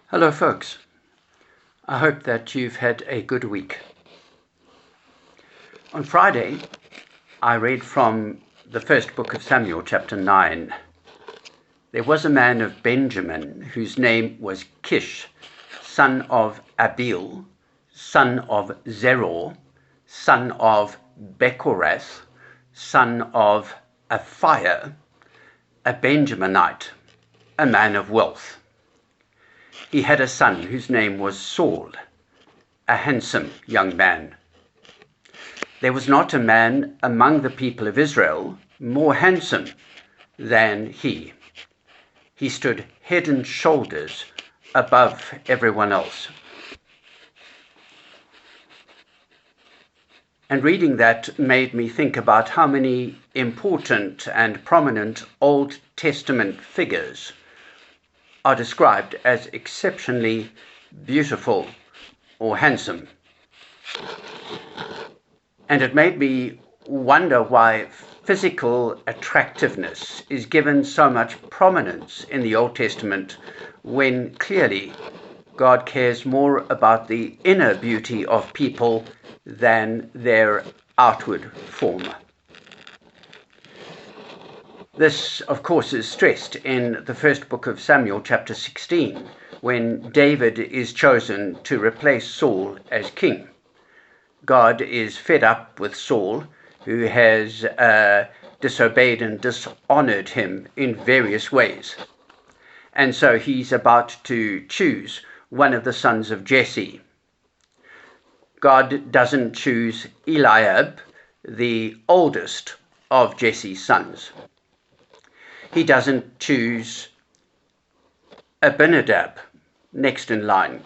Hello, folks. I hope that you've had a good week. On Friday, I read from the first book of Samuel, chapter 9. There was a man of Benjamin whose name was Kish, son of Abiel, son of Zeror, son of Bechorath, son of Aphiah, a Benjaminite, a man of wealth. He had a son whose name was Saul, a handsome young man. There was not a man among the people of Israel more handsome than he. He stood head and shoulders above everyone else. And reading that made me think about how many important and prominent Old Testament figures are described as exceptionally beautiful or handsome. And it made me wonder why physical attractiveness is given so much prominence in the Old Testament when clearly God cares more about the inner beauty of people than their outward form. This, of course, is stressed in the first book of Samuel, chapter 16, when David is chosen to replace Saul as king. God is fed up with Saul, who has disobeyed and dishonored him in various ways. And so he's about to choose one of the sons of Jesse. God doesn't choose Eliab, the oldest of Jesse's sons. He doesn't choose Abinadab, next in line.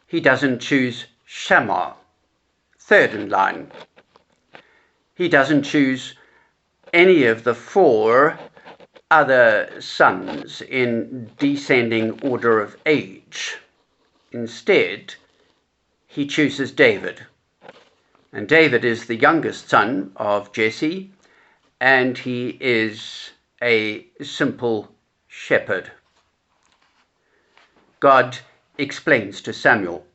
He doesn't choose Shammah, third in line. He doesn't choose any of the four other sons in descending order of age. Instead, he chooses David. And David is the youngest son of Jesse, and he is a simple shepherd. God explains to Samuel,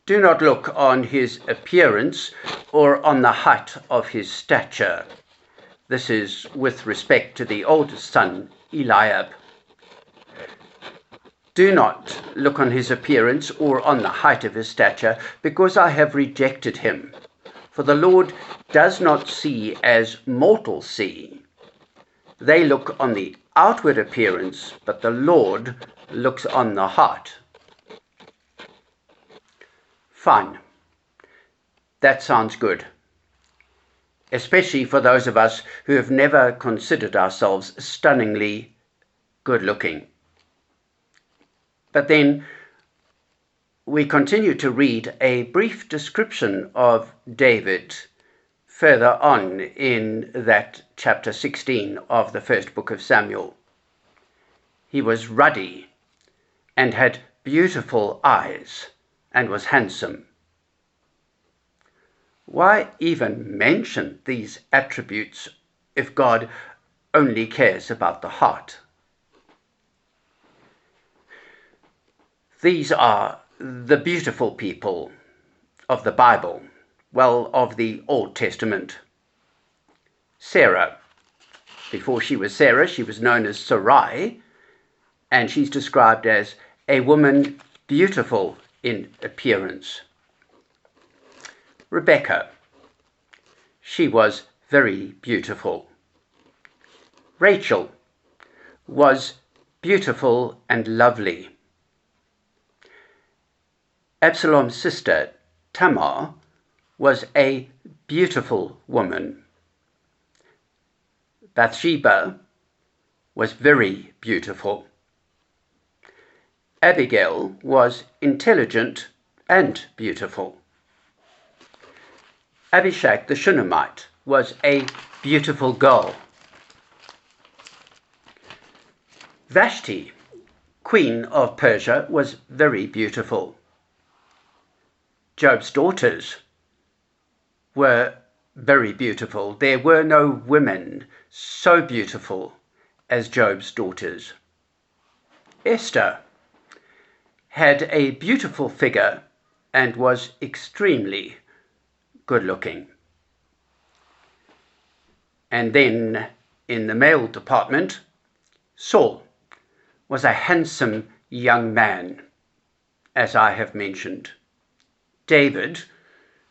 "Do not look on his appearance or on the height of his stature." This is with respect to the oldest son, Eliab. "Do not look on his appearance or on the height of his stature, because I have rejected him. For the Lord does not see as mortals see. They look on the outward appearance, but the Lord looks on the heart." Fine. That sounds good. Especially for those of us who have never considered ourselves stunningly good looking. But then we continue to read a brief description of David further on in that chapter 16 of the first book of Samuel. He was ruddy and had beautiful eyes and was handsome. Why even mention these attributes if God only cares about the heart? These are the beautiful people of the Bible, well, of the Old Testament. Sarah. Before she was Sarah, she was known as Sarai, and she's described as a woman beautiful in appearance. Rebecca. She was very beautiful. Rachel was beautiful and lovely. Absalom's sister, Tamar, was a beautiful woman. Bathsheba was very beautiful. Abigail was intelligent and beautiful. Abishag the Shunammite was a beautiful girl. Vashti, queen of Persia, was very beautiful. Job's daughters were very beautiful. There were no women so beautiful as Job's daughters. Esther had a beautiful figure and was extremely good looking. And then in the male department, Saul was a handsome young man, as I have mentioned. David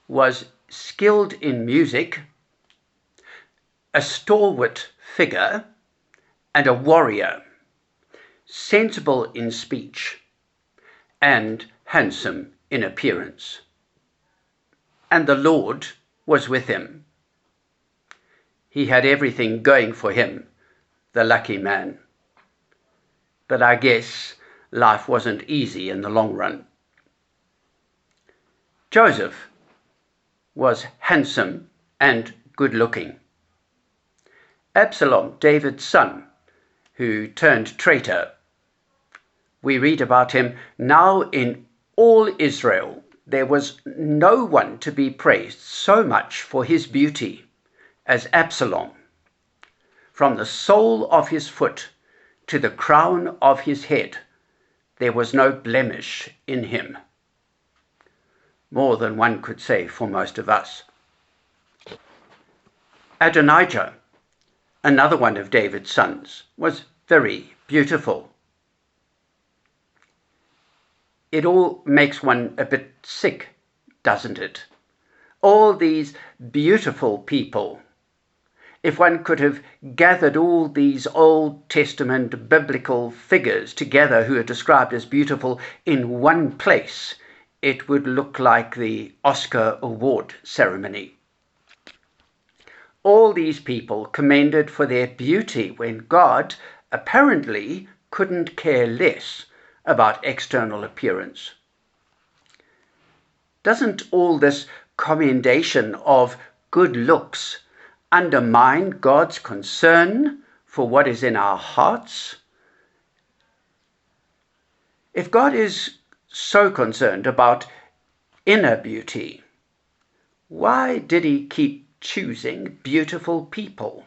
was skilled in music, a stalwart figure, and a warrior, sensible in speech, and handsome in appearance. And the Lord was with him. He had everything going for him, the lucky man. But I guess life wasn't easy in the long run. Joseph was handsome and good looking. Absalom, David's son, who turned traitor, we read about him, now in all Israel there was no one to be praised so much for his beauty as Absalom. From the sole of his foot to the crown of his head, there was no blemish in him. More than one could say for most of us. Adonijah, another one of David's sons, was very beautiful. It all makes one a bit sick, doesn't it? All these beautiful people. If one could have gathered all these Old Testament biblical figures together who are described as beautiful in one place, it would look like the Oscar award ceremony. All these people commended for their beauty when God apparently couldn't care less about external appearance. Doesn't all this commendation of good looks undermine God's concern for what is in our hearts? If God is so concerned about inner beauty, why did he keep choosing beautiful people?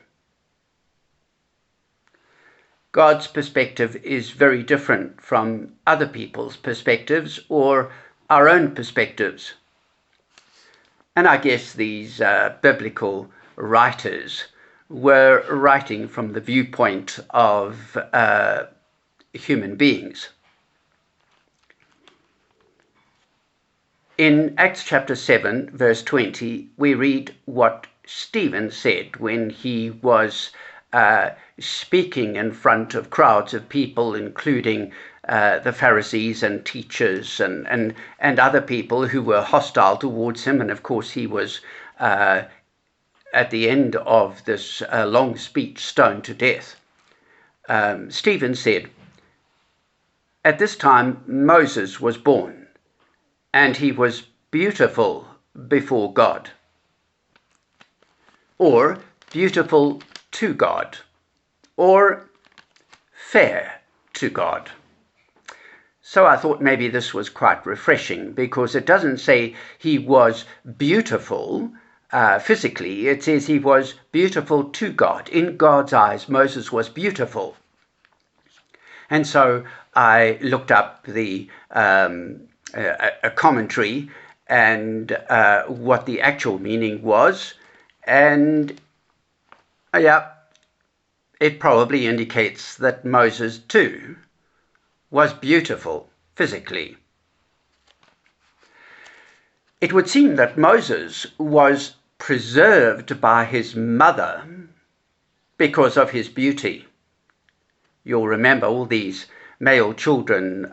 God's perspective is very different from other people's perspectives or our own perspectives. And I guess these biblical writers were writing from the viewpoint of human beings. In Acts chapter 7, verse 20, we read what Stephen said when he was speaking in front of crowds of people, including the Pharisees and teachers and other people who were hostile towards him. And of course, he was, at the end of this long speech, stoned to death. Stephen said, "At this time Moses was born, and he was beautiful before God," or beautiful to God, or fair to God. So I thought maybe this was quite refreshing, because it doesn't say he was beautiful physically. It says he was beautiful to God. In God's eyes, Moses was beautiful. And so I looked up a commentary and what the actual meaning was, and it probably indicates that Moses too was beautiful physically. It would seem that Moses was preserved by his mother because of his beauty. You'll remember all these male children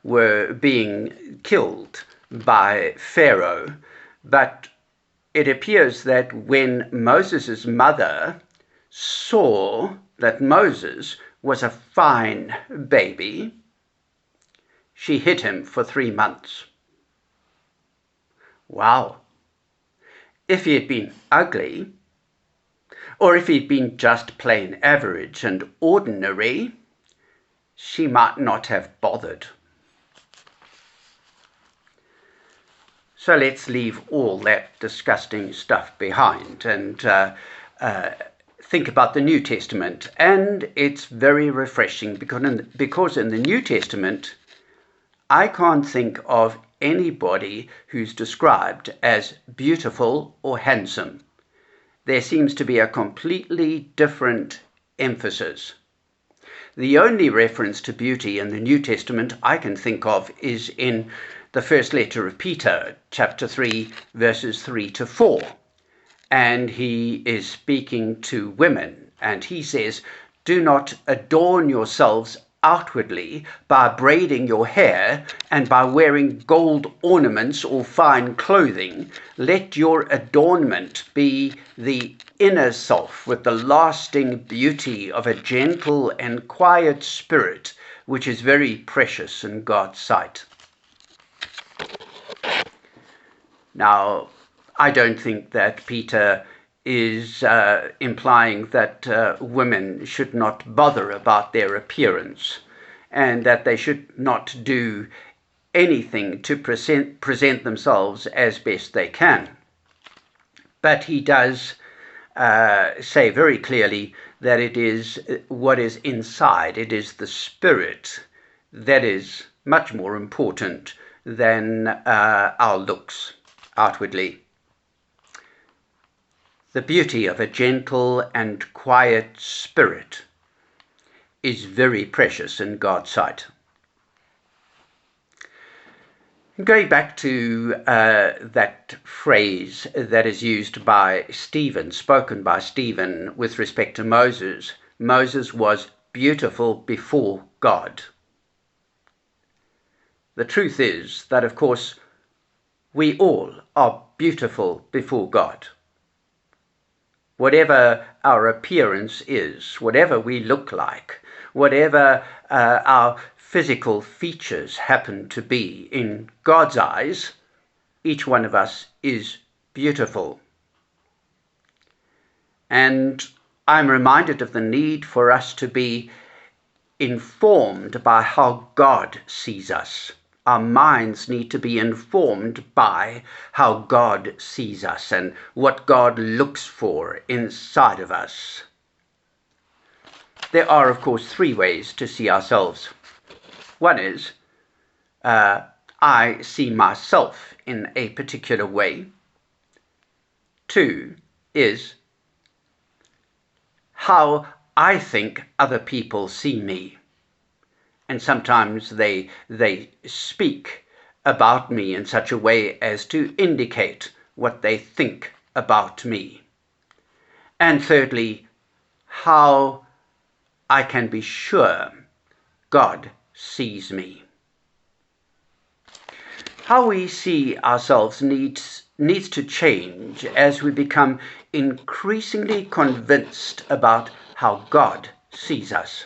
were being killed by Pharaoh, but it appears that when Moses' mother saw that Moses was a fine baby, she hid him for 3 months. Wow. If he had been ugly, or if he'd been just plain average and ordinary, she might not have bothered. So let's leave all that disgusting stuff behind and think about the New Testament, and it's very refreshing because in the New Testament, I can't think of anybody who's described as beautiful or handsome. There seems to be a completely different emphasis. The only reference to beauty in the New Testament I can think of is in the first letter of Peter, chapter 3, verses 3 to 4. And he is speaking to women, and he says, "Do not adorn yourselves outwardly by braiding your hair and by wearing gold ornaments or fine clothing. Let your adornment be the inner self with the lasting beauty of a gentle and quiet spirit, which is very precious in God's sight." Now, I don't think that Peter is implying that women should not bother about their appearance and that they should not do anything to present themselves as best they can. But he does say very clearly that it is what is inside, it is the spirit that is much more important than our looks outwardly. The beauty of a gentle and quiet spirit is very precious in God's sight. Going back to that phrase that is used by Stephen, spoken by Stephen with respect to Moses, Moses was beautiful before God. The truth is that, of course, we all are beautiful before God. Whatever our appearance is, whatever we look like, whatever our physical features happen to be, in God's eyes, each one of us is beautiful. And I'm reminded of the need for us to be informed by how God sees us. Our minds need to be informed by how God sees us and what God looks for inside of us. There are, of course, three ways to see ourselves. One is, I see myself in a particular way. Two is how I think other people see me. And sometimes they speak about me in such a way as to indicate what they think about me. And thirdly, how I can be sure God sees me. How we see ourselves needs to change as we become increasingly convinced about how God sees us.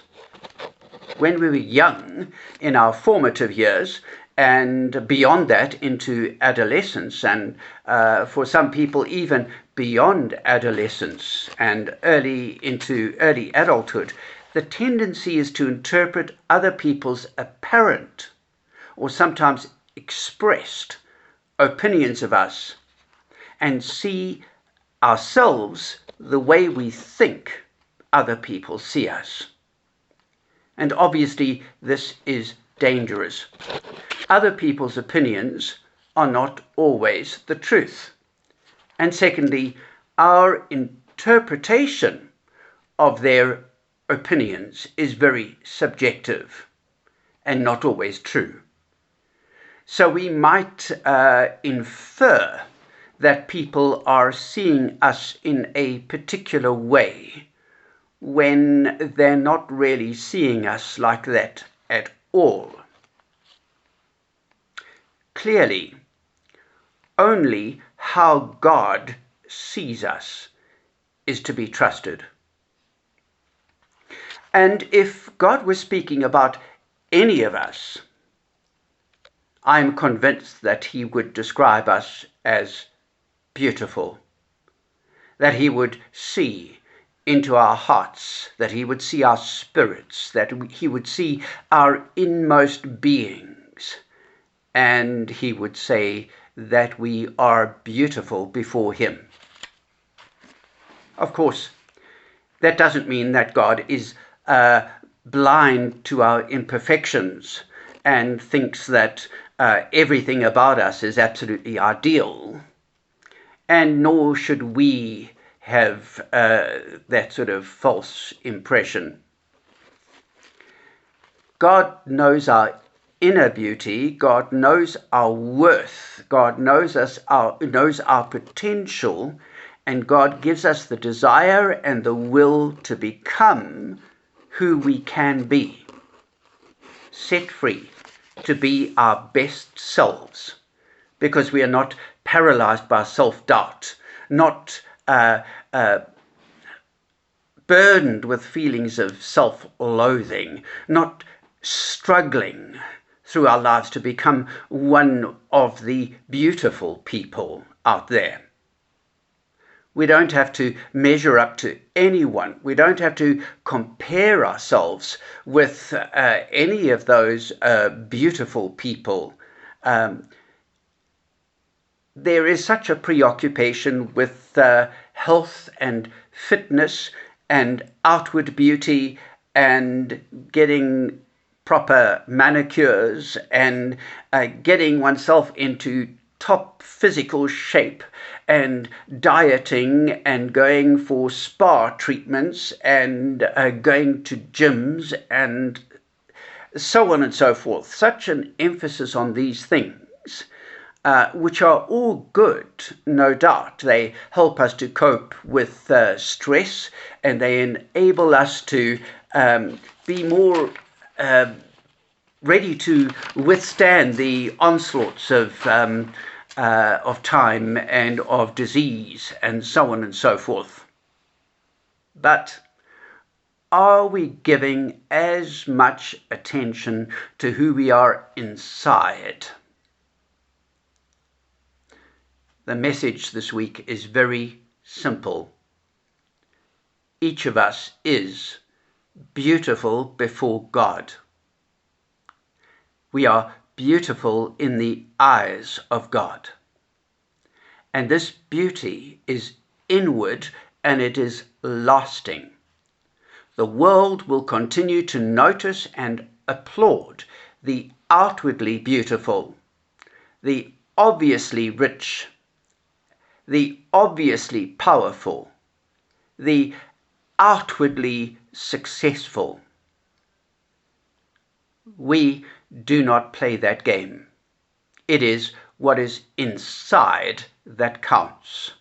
When we were young, in our formative years, and beyond that into adolescence, and for some people even beyond adolescence and into early adulthood, the tendency is to interpret other people's apparent or sometimes expressed opinions of us and see ourselves the way we think other people see us. And obviously, this is dangerous. Other people's opinions are not always the truth. And secondly, our interpretation of their opinions is very subjective and not always true. So we might infer that people are seeing us in a particular way when they're not really seeing us like that at all. Clearly, only how God sees us is to be trusted. And if God was speaking about any of us, I'm convinced that he would describe us as beautiful, that he would see into our hearts, that he would see our spirits, that he would see our inmost beings, and he would say that we are beautiful before him. Of course, That doesn't mean that God is blind to our imperfections and thinks that everything about us is absolutely ideal. And nor should we have that sort of false impression. God knows our inner beauty. God knows our worth. God knows knows our potential, and God gives us the desire and the will to become who we can be, set free to be our best selves, because we are not paralyzed by self-doubt, not burdened with feelings of self-loathing, not struggling through our lives to become one of the beautiful people out there. We don't have to measure up to anyone. We don't have to compare ourselves with any of those beautiful people. There is such a preoccupation with health and fitness and outward beauty and getting proper manicures and getting oneself into top physical shape and dieting and going for spa treatments and going to gyms and so on and so forth. Such an emphasis on these things, which are all good, no doubt. They help us to cope with stress, and they enable us to be more ready to withstand the onslaughts of time and of disease and so on and so forth. But are we giving as much attention to who we are inside? The message this week is very simple. Each of us is beautiful before God. We are beautiful in the eyes of God. And this beauty is inward and it is lasting. The world will continue to notice and applaud the outwardly beautiful, the obviously rich, the obviously powerful, the outwardly successful. We do not play that game. It is what is inside that counts.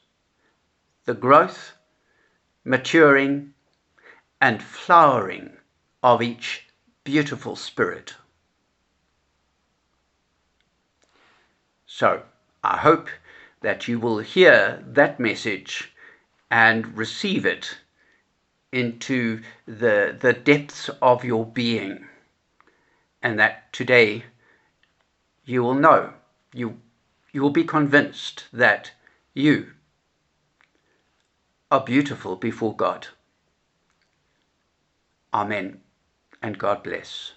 The growth, maturing, and flowering of each beautiful spirit. So, I hope that you will hear that message and receive it into the depths of your being, and that today you will know, you will be convinced that you are beautiful before God. Amen, and God bless.